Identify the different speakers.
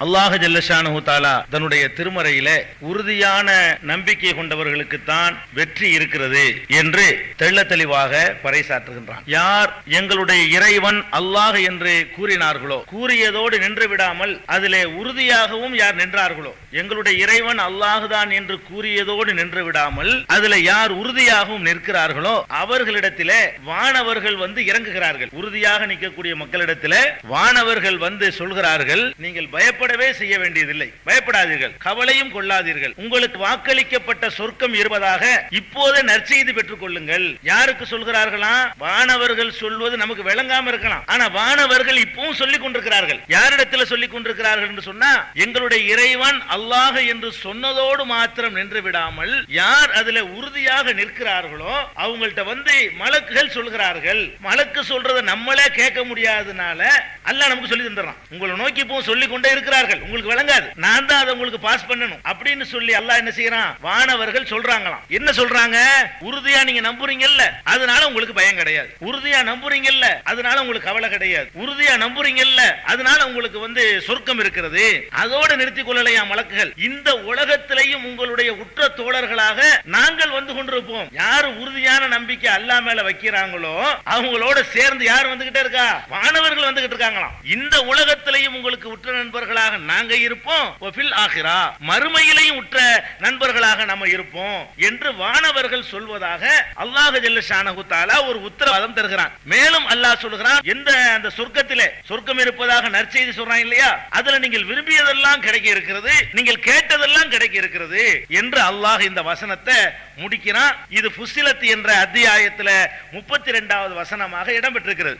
Speaker 1: அல்லாஹ் ஜல்லஷானஹு தஆலா தன்னுடைய திருமறையிலே உறுதியான நம்பிக்கை கொண்டவர்களுக்குத்தான் வெற்றி இருக்கிறது என்று தெள்ள தெளிவாக பறைசாற்றுகின்றான். யார் எங்களுடைய இறைவன் அல்லாஹ் என்று கூறினார்களோ, கூறியதோடு நின்று விடாமல் அதிலே உறுதியாகவும் யார் நின்றார்களோ, எங்களுடைய இறைவன் அல்லாஹுதான் என்று கூறியதோடு நின்று விடாமல் அதில் யார் உறுதியாகவும் நிற்கிறார்களோ அவர்களிடத்திலே வானவர்கள் வந்து இறங்குகிறார்கள். உறுதியாக நிற்கக்கூடிய மக்களிடத்திலே வானவர்கள் வந்து சொல்கிறார்கள், நீங்கள் பயப்படவே செய்ய வேண்டியதில்லை, பயப்படாதீர்கள், கவலையும் கொள்ளாதீர்கள், உங்களுக்கு வாக்களிக்கப்பட்ட சொர்க்கம் இருப்பதாக இப்போதே நற்செய்தி பெற்றுக் கொள்ளுங்கள். யாருக்கு சொல்கிறார்களா? வானவர்கள் சொல்வது நமக்கு விளங்காம இருக்கலாம், ஆனா வானவர்கள் இப்பவும் சொல்லிக் கொண்டிருக்கிறார்கள். யாரிடத்தில் சொல்லிக் கொண்டிருக்கிறார்கள் என்று சொன்னா, எங்களுடைய இறைவன் அல்லாஹ் என்று சொன்னதோடு மாத்திரம் நின்று விடாமல் யார் அதில் உறுதியாக நிற்கிறார்களோ அவங்கள்ட்ட வந்து மலக்குகள் சொல்கிறார்கள். மலக்கு சொல்றதை நம்மளே கேட்க முடியாதனால அல்லாஹ் நமக்கு சொல்லி தந்துறான். உங்களை நோக்கி இப்போ சொல்லிக் கொண்டே இருக்கிறார்கள், உங்களுக்கு விளங்காது, நான் தான் அதை உங்களுக்கு பாஸ் பண்ணணும் அப்படின்னு சொல்லி அல்லாஹ் என்ன செய்யறான்? வானவர்கள் சொல்றாங்களாம். என்ன சொல்றாங்க? உறுதியா நீங்க நம்புறீங்கல்ல, அதனால உங்களுக்கு பயம் கிடையாது. உறுதியா நம்புறீங்கல்ல, அதனால உங்களுக்கு கவலை கிடையாது. உறுதியா நம்புறீங்கல்ல, அதனால உங்களுக்கு வந்து சொர்க்கம் இருக்கிறது. அதோடு நிறுத்திக் கொள்ளலையா மலக்குகள்? இந்த உலகத்திலேயும் உங்களுடைய உற்ற தோழர்களாக நாங்கள் வந்து கொண்டிருப்போம். யாரு உறுதியான நம்பிக்கை அல்லாஹ் மேல வைக்கிறாங்களோ அவங்களோட சேர்ந்து யார் வந்துகிட்டே இருக்கா? வானவர்கள் வந்துகிட்டு இருக்காங்களாம். இந்த உலகத்திலேயும் உங்களுக்கு உற்ற நண்பர்களாக நாங்க இருப்போம், வஃபில் ஆகிரா மறுமையிலேயும் உற்ற நண்பர்களாக நம்ம இருப்போம் என்று வானவர்கள் சொல்வதாக அல்லாஹ் ஜல்லஷானஹு தஆலா ஒரு உத்தரவாதம் தருகிறான். மேலும் அல்லாஹ் சொல்கிறான், எந்த அந்த சொர்க்கத்திலே சொர்க்கம் இருப்பதாக நற்செய்தி சொல்றான் இல்லையா, அதுல நீங்கள் விரும்பியதெல்லாம் கிடைக்க இருக்கிறது, நீங்கள் கேட்டதெல்லாம் கிடைக்க இருக்கிறது என்று அல்லாஹ் இந்த வசனத்தை முடிக்கிறான். இது ஃபுஸ்ஸிலத் என்ற அத்தியாயத்தில் 32வது வசனமாக இடம்பெற்றிருக்கிறது.